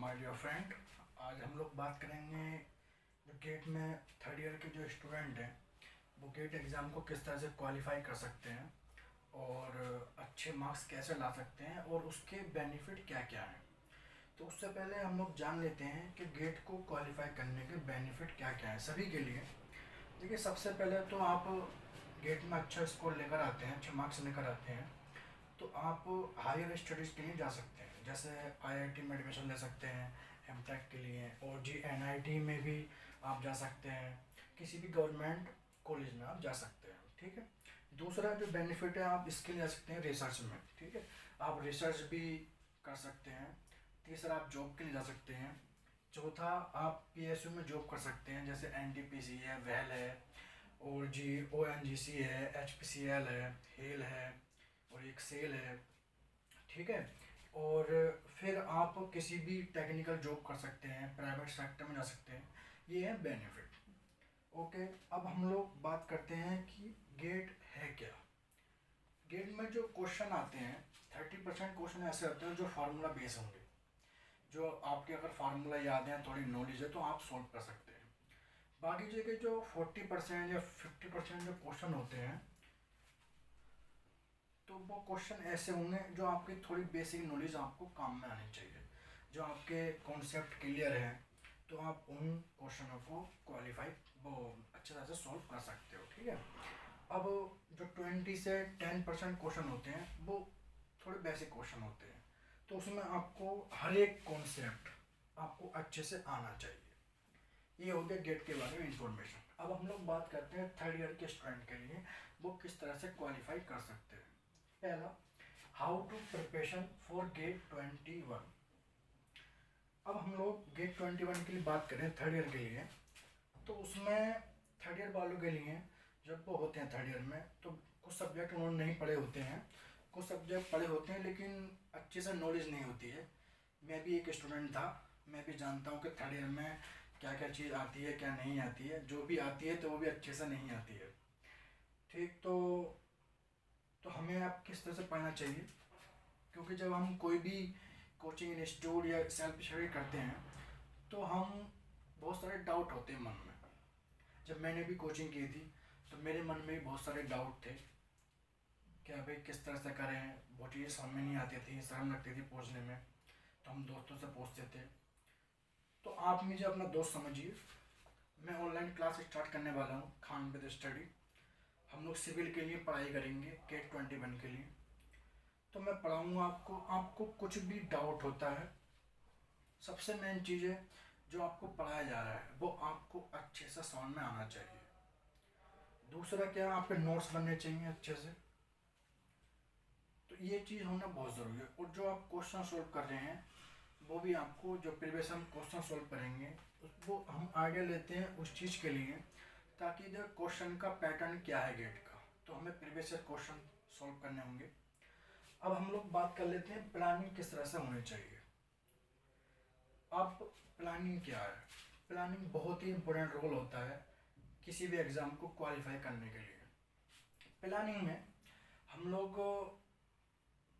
My dear friend, आज हम लोग बात करेंगे जो गेट में थर्ड ईयर के जो स्टूडेंट हैं वो गेट एग्ज़ाम को किस तरह से क्वालिफाई कर सकते हैं और अच्छे मार्क्स कैसे ला सकते हैं और उसके बेनिफिट क्या क्या हैं। तो उससे पहले हम लोग जान लेते हैं कि गेट को क्वालिफाई करने के बेनिफिट क्या क्या हैं सभी के लिए। देखिए, सबसे पहले तो आप गेट में अच्छा स्कोर लेकर आते हैं, अच्छे मार्क्स लेकर आते हैं तो आप हायर स्टडीज़ के लिए जा सकते हैं। जैसे आईआईटी में एडमिशन ले सकते हैं एमटेक के लिए, और एनआईटी में भी आप जा सकते हैं, किसी भी गवर्नमेंट कॉलेज में आप जा सकते हैं। ठीक है। दूसरा जो बेनिफिट है, आप इसके लिए जा सकते हैं रिसर्च में। ठीक है, आप रिसर्च भी कर सकते हैं। तीसरा, आप जॉब के लिए जा सकते हैं। चौथा, आप पीएसयू में जॉब कर सकते हैं, जैसे एनटीपीसी है, वेल है, और ओएनजीसी है, एचपीसीएल है, हेल है और एक सेल है। ठीक है। और फिर आप किसी भी टेक्निकल जॉब कर सकते हैं, प्राइवेट सेक्टर में जा सकते हैं। ये है बेनिफिट। ओके, अब हम लोग बात करते हैं कि गेट है क्या। गेट में जो क्वेश्चन आते हैं, 30% क्वेश्चन ऐसे होते हैं जो फार्मूला बेस होंगे, जो आपके अगर फार्मूला याद है, थोड़ी नॉलेज है तो आप सॉल्व कर सकते हैं। बाकी जगह जो 40% या 50% जो क्वेश्चन होते हैं तो वो क्वेश्चन ऐसे होंगे जो आपकी थोड़ी बेसिक नॉलेज आपको काम में आनी चाहिए, जो आपके कॉन्सेप्ट क्लियर हैं तो आप उन क्वेश्चनों को क्वालिफाई वो अच्छी तरह से सॉल्व कर सकते हो। ठीक है। अब जो 20 से 10% क्वेश्चन होते हैं वो थोड़े बेसिक क्वेश्चन होते हैं, तो उसमें आपको हर एक कॉन्सेप्ट आपको अच्छे से आना चाहिए। ये हो गया गेट के बारे में इंफॉर्मेशन। अब हम लोग बात करते हैं थर्ड ईयर के स्टूडेंट के लिए वो किस तरह से क्वालिफाई कर सकते हैं। पहला, how to preparation for GATE 21। अब हम लोग गेट 21 के लिए बात करें थर्ड ईयर के लिए, तो उसमें थर्ड ईयर वालों के लिए जब वो होते हैं थर्ड ईयर में तो कुछ सब्जेक्ट उन्होंने नहीं पढ़े होते हैं, कुछ सब्जेक्ट पढ़े होते हैं लेकिन अच्छे से नॉलेज नहीं होती है। मैं भी एक स्टूडेंट था, मैं भी जानता हूँ कि थर्ड ईयर में क्या क्या चीज़ आती है क्या नहीं आती है, जो भी आती है तो वो भी अच्छे से नहीं आती है। ठीक, तो हमें आप किस तरह से पढ़ना चाहिए, क्योंकि जब हम कोई भी कोचिंग इंस्टीट्यूट या सेल्फ स्टडी करते हैं तो हम बहुत सारे डाउट होते हैं मन में। जब मैंने भी कोचिंग की थी तो मेरे मन में भी बहुत सारे डाउट थे कि भाई किस तरह से करें, वो चीज़ें समझ में नहीं आती थी, शर्म लगती थी पूछने में, तो हम दोस्तों से पूछते थे। तो आप मुझे अपना दोस्त समझिए, मैं ऑनलाइन क्लास स्टार्ट करने वाला हूँ, खान विद स्टडी। हम लोग सिविल के लिए पढ़ाई करेंगे गेट 21 के लिए। तो मैं पढ़ाऊँगा आपको, आपको कुछ भी डाउट होता है, सबसे मेन चीज़ है जो आपको पढ़ाया जा रहा है वो आपको अच्छे से समझ में आना चाहिए। दूसरा क्या, आपके नोट्स बनने चाहिए अच्छे से, तो ये चीज़ होना बहुत ज़रूरी है। और जो आप क्वेश्चन सोल्व कर रहे हैं वो भी आपको, जो प्रीवियस हम क्वेश्चन सोल्व करेंगे वो हम आइडिया लेते हैं उस चीज़ के लिए, ताकि जो क्वेश्चन का पैटर्न क्या है गेट का, तो हमें प्रीवियस क्वेश्चन सोल्व करने होंगे। अब हम लोग बात कर लेते हैं प्लानिंग किस तरह से होनी चाहिए। अब प्लानिंग क्या है, प्लानिंग बहुत ही इम्पोर्टेंट रोल होता है किसी भी एग्ज़ाम को क्वालिफाई करने के लिए। प्लानिंग में हम लोग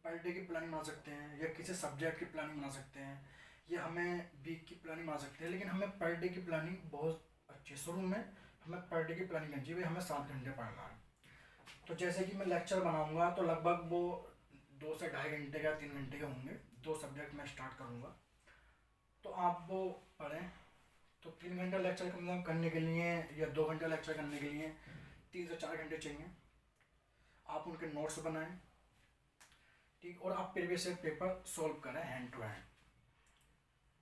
पर डे की प्लानिंग बना सकते हैं या किसी सब्जेक्ट की प्लानिंग बना सकते हैं या हमें वीक की प्लानिंग बना सकते हैं, लेकिन हमें पर डे की प्लानिंग बहुत अच्छी, शुरू में हमें पर डे की प्लानिंग करनी चाहिए, हमें 7 घंटे पढ़ना है। तो जैसे कि मैं लेक्चर बनाऊंगा तो लगभग वो 2 से ढाई घंटे का 3 घंटे के होंगे, 2 सब्जेक्ट में स्टार्ट करूँगा, तो आप वो पढ़ें। तो 3 घंटा लेक्चर करने के लिए या 2 घंटा लेक्चर करने के लिए 3 से 4 घंटे चाहिए। आप उनके नोट्स बनाएं, ठीक, और आप प्रीवियस ईयर पेपर सॉल्व करें हैंड टू हैंड,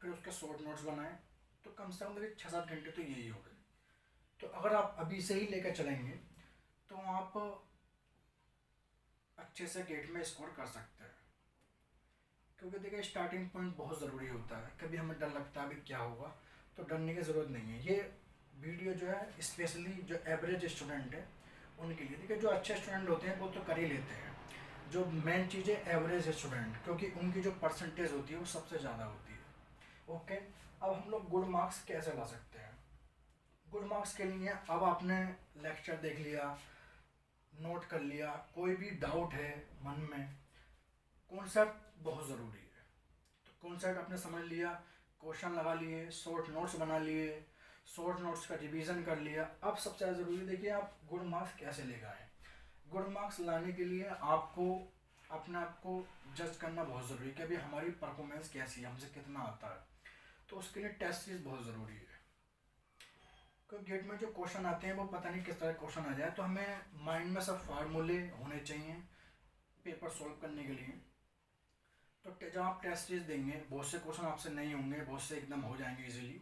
फिर उसके शॉर्ट नोट्स बनाएं। तो कम से कम देखिए 6-7 घंटे तो यही हो गए। तो अगर आप अभी से ही लेकर चलेंगे तो आप अच्छे से गेट में स्कोर कर सकते हैं, क्योंकि देखिए स्टार्टिंग पॉइंट बहुत ज़रूरी होता है। कभी हमें डर लगता है अभी क्या होगा, तो डरने की ज़रूरत नहीं है। ये वीडियो जो है स्पेशली जो एवरेज स्टूडेंट है उनके लिए, देखिए जो अच्छे स्टूडेंट होते हैं वो तो कर ही लेते हैं, जो मेन चीज़ है एवरेज स्टूडेंट, क्योंकि उनकी जो परसेंटेज होती है वो सबसे ज़्यादा होती है। ओके, अब हम लोग गुड मार्क्स कैसे ला सकते हैं। गुड मार्क्स के लिए अब आपने लेक्चर देख लिया, नोट कर लिया, कोई भी डाउट है मन में, कॉन्सेप्ट बहुत ज़रूरी है, तो कॉन्सेप्ट आपने समझ लिया, क्वेश्चन लगा लिए, शॉर्ट नोट्स बना लिए, शॉर्ट नोट्स का रिवीजन कर लिया। अब सबसे ज़्यादा ज़रूरी देखिए आप गुड मार्क्स कैसे लेकर आए। गुड मार्क्स लाने के लिए आपको अपने आप को जज करना बहुत ज़रूरी है कि अभी हमारी परफॉर्मेंस कैसी है, हमसे कितना आता है। तो उसके लिए टेस्ट सीरीज बहुत ज़रूरी है, क्योंकि गेट में जो क्वेश्चन आते हैं वो पता नहीं किस तरह क्वेश्चन आ जाए। तो हमें माइंड में सब फार्मूले होने चाहिए पेपर सॉल्व करने के लिए। तो जब आप टेस्ट सीरीज देंगे बहुत से क्वेश्चन आपसे नहीं होंगे, बहुत से एकदम हो जाएंगे इजीली।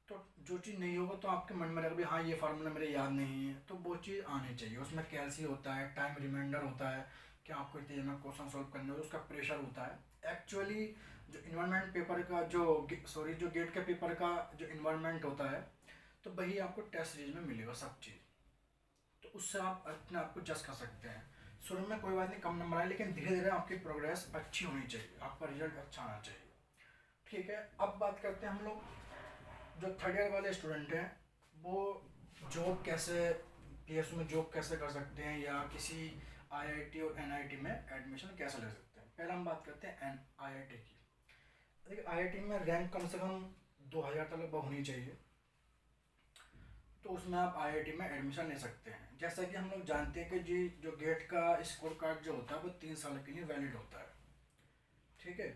तो जो चीज़ नहीं होगा तो आपके मन में रहेगा हाँ ये फार्मूला मेरे याद नहीं है, तो वो चीज़ आनी चाहिए। उसमें कैलसी होता है, टाइम रिमाइंडर होता है कि आपको इतने में क्वेश्चन सॉल्व करने हो, उसका प्रेशर होता है। एक्चुअली जो इन्वायरमेंट पेपर का जो गेट के पेपर का जो इन्वायरमेंट होता है तो वही आपको टेस्ट सीरीज में मिलेगा सब चीज़। तो उससे आप अपने आप को जज कर सकते हैं। शुरू में कोई बात नहीं कम नंबर आए, लेकिन धीरे धीरे आपकी प्रोग्रेस अच्छी होनी चाहिए, आपका रिजल्ट अच्छा आना चाहिए। ठीक है, अब बात करते हैं हम लोग जो थर्ड ईयर वाले स्टूडेंट हैं वो जॉब कैसे, पीएसयू में जॉब कैसे कर सकते हैं, या किसी आईआईटी और एनआईटी में एडमिशन कैसे ले सकते हैं। पहले हम बात करते हैं आईआईटी की। देखिए आईआईटी में रैंक कम से कम 2000 तक होनी चाहिए, तो उसमें आप आईआईटी में एडमिशन ले सकते हैं। जैसा कि हम लोग जानते हैं कि जी जो गेट का स्कोर कार्ड जो होता है वो 3 साल के लिए वैलिड होता है। ठीक है,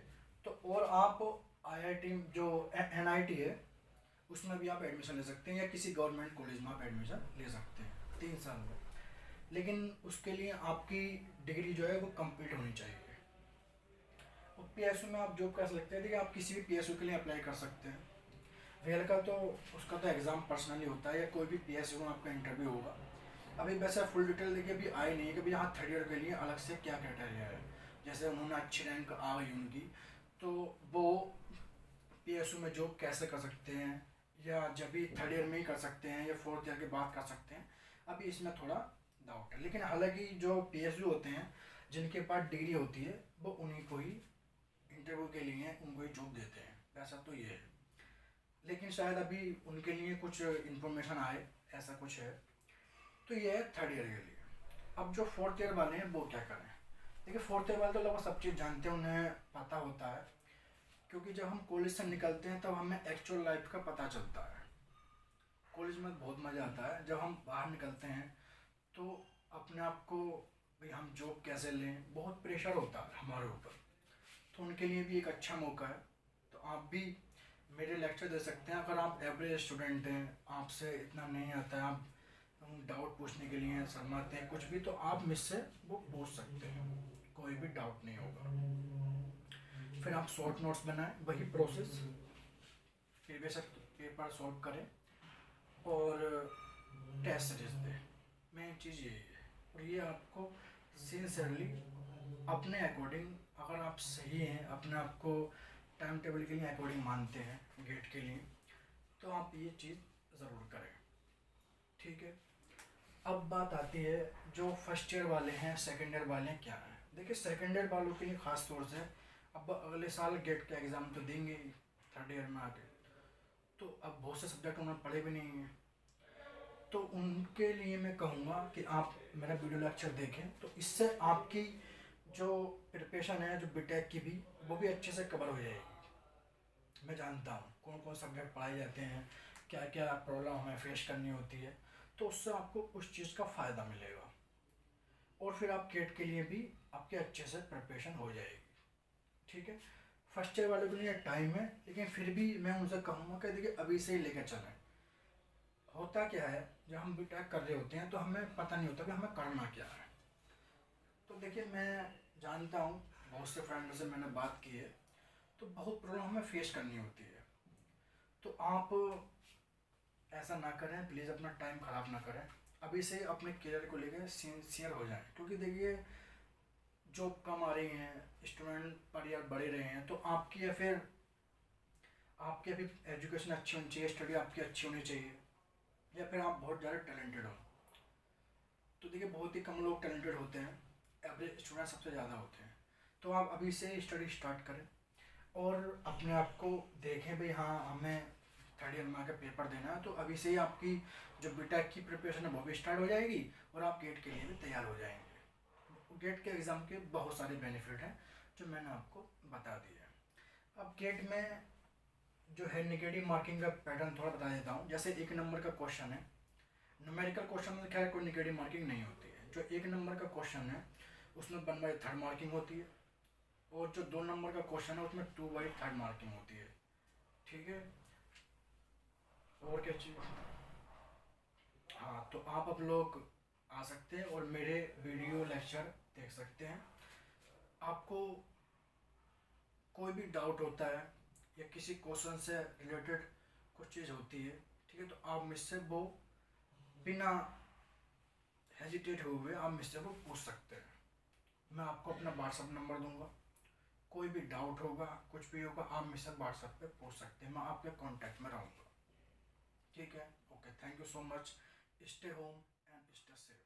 तो और आप आईआईटी जो एनआईटी है उसमें भी आप एडमिशन ले सकते हैं, या किसी गवर्नमेंट कॉलेज में आप एडमिशन ले सकते हैं 3 साल में। लेकिन उसके लिए आपकी डिग्री जो है वो कंप्लीट होनी चाहिए। और पीएसयू में आप जॉब कर सकते हैं। देखिए आप किसी भी पीएसयू के लिए अप्लाई कर सकते हैं। रेल का तो उसका तो एग्ज़ाम पर्सनली होता है, या कोई भी पीएसयू में आपका इंटरव्यू होगा। अभी वैसे फुल डिटेल देखिए अभी आई नहीं है कि भाई यहाँ थर्ड ईयर के लिए अलग से क्या क्राइटेरिया है। जैसे उन्होंने अच्छी रैंक आ गई उनकी, तो वो पीएसयू में जॉब कैसे कर सकते हैं, या जब भी थर्ड ईयर में ही कर सकते हैं या फोर्थ ईयर के बाद कर सकते हैं, अभी इसमें थोड़ा डाउट है। लेकिन हालांकि जो पीएसयू होते हैं जिनके पास डिग्री होती है वो उन्हीं को ही इंटरव्यू के लिए उनको ही जॉब देते हैं, ऐसा तो ये है। लेकिन शायद अभी उनके लिए कुछ इन्फॉर्मेशन आए, ऐसा कुछ है। तो ये है थर्ड ईयर के लिए। अब जो फोर्थ ईयर वाले हैं वो क्या करें। देखिए फोर्थ ईयर वाले तो लगभग सब चीज़ जानते हैं, उन्हें पता होता है, क्योंकि जब हम कॉलेज से निकलते हैं तब हमें एक्चुअल लाइफ का पता चलता है। कॉलेज में बहुत मज़ा आता है, जब हम बाहर निकलते हैं तो अपने आप को भाई हम जॉब कैसे लें, बहुत प्रेशर होता है हमारे ऊपर। तो उनके लिए भी एक अच्छा मौका है। तो आप भी मेरे लेक्चर दे सकते हैं। अगर आप एवरेज स्टूडेंट हैं, आपसे इतना नहीं आता है, आप डाउट पूछने के लिए शर्माते हैं कुछ भी, तो आप मुझसे वो पूछ सकते हैं, कोई भी डाउट नहीं होगा। फिर आप शॉर्ट नोट्स बनाएं, वही प्रोसेस, प्रीवियस पेपर सॉल्व करें और टेस्ट सीरीज दें। मेन चीज़ यही है। और ये आपको सिंसियरली अपने अकॉर्डिंग, अगर आप सही हैं, अपने आप को टाइम टेबल के लिए अकॉर्डिंग मानते हैं गेट के लिए, तो आप ये चीज़ ज़रूर करें। ठीक है, अब बात आती है जो फर्स्ट ईयर वाले हैं, सेकेंड ईयर वाले हैं क्या है। देखिए सेकेंड ईयर वालों के लिए ख़ास तौर से अब अगले साल गेट का एग्ज़ाम तो देंगे ही थर्ड ईयर में आके, तो अब बहुत से सब्जेक्ट उन्होंने पढ़े भी नहीं हैं। तो उनके लिए मैं कहूँगा कि आप मेरा वीडियो लेक्चर देखें, तो इससे आपकी जो प्रिपरेशन है जो बीटेक की भी, वो भी अच्छे से कवर हो जाएगी। मैं जानता हूँ कौन कौन सब्जेक्ट पढ़ाए जाते हैं, क्या क्या प्रॉब्लम हमें फेस करनी होती है, तो उससे आपको उस चीज़ का फ़ायदा मिलेगा। और फिर आप गेट के लिए भी आपके अच्छे से प्रिपरेशन हो जाएगी। ठीक है, फर्स्ट ईयर वालों के लिए टाइम है, लेकिन फिर भी मैं उनसे कहूँगा कि देखिए अभी से ही लेकर चलें। होता क्या है, जब हम बीटेक कर रहे होते हैं तो हमें पता नहीं होता कि हमें करना क्या है। तो देखिए मैं जानता हूँ, बहुत से फ्रेंड से मैंने बात की है, तो बहुत प्रॉब्लम हमें फेस करनी होती है। तो आप ऐसा ना करें प्लीज़, अपना टाइम ख़राब ना करें, अभी से अपने करियर को लेकर सिंसियर हो जाएं। क्योंकि देखिए जॉब कम आ रही हैं, स्टूडेंट पर ईयर बढ़ रहे हैं, तो आपकी या फिर आपकी अभी एजुकेशन अच्छी होनी चाहिए, स्टडी आपकी अच्छी होनी चाहिए, या फिर आप बहुत ज़्यादा टैलेंटेड हो। तो देखिए बहुत ही कम लोग टैलेंटेड होते हैं, एवरेज स्टूडेंट सबसे ज़्यादा होते हैं। तो आप अभी से स्टडी स्टार्ट करें और अपने आप को देखें भाई हाँ हमें थर्ड ईयर में आकर पेपर देना है, तो अभी से ही आपकी जो बीटेक की प्रिपरेशन है वो भी स्टार्ट हो जाएगी और आप गेट के लिए भी तैयार हो जाएंगे। गेट के एग्ज़ाम के बहुत सारे बेनिफिट हैं जो मैंने आपको बता दिए हैं। अब गेट में जो है नेगेटिव मार्किंग का पैटर्न थोड़ा बता देता हूँ। जैसे 1 नंबर का क्वेश्चन है, न्यूमेरिकल क्वेश्चन में खैर कोई नेगेटिव मार्किंग नहीं होती है। जो 1 नंबर का क्वेश्चन है उसमें 1/3 मार्किंग होती है, और जो 2 नंबर का क्वेश्चन है उसमें 2/3 मार्किंग होती है। ठीक है, और क्या चाहिए? हाँ, तो आप लोग आ सकते हैं और मेरे वीडियो लेक्चर देख सकते हैं। आपको कोई भी डाउट होता है या किसी क्वेश्चन से रिलेटेड कुछ चीज़ होती है, ठीक है, तो आप मुझसे वो बिना हेजिटेट हुए आप मुझसे वो पूछ सकते हैं। मैं आपको अपना व्हाट्सअप नंबर दूंगा, कोई भी डाउट होगा कुछ भी होगा आप मुझसे व्हाट्सअप पे पूछ सकते हैं, मैं आपके कांटेक्ट में रहूँगा। ठीक है, okay, thank you so much, stay home and stay safe.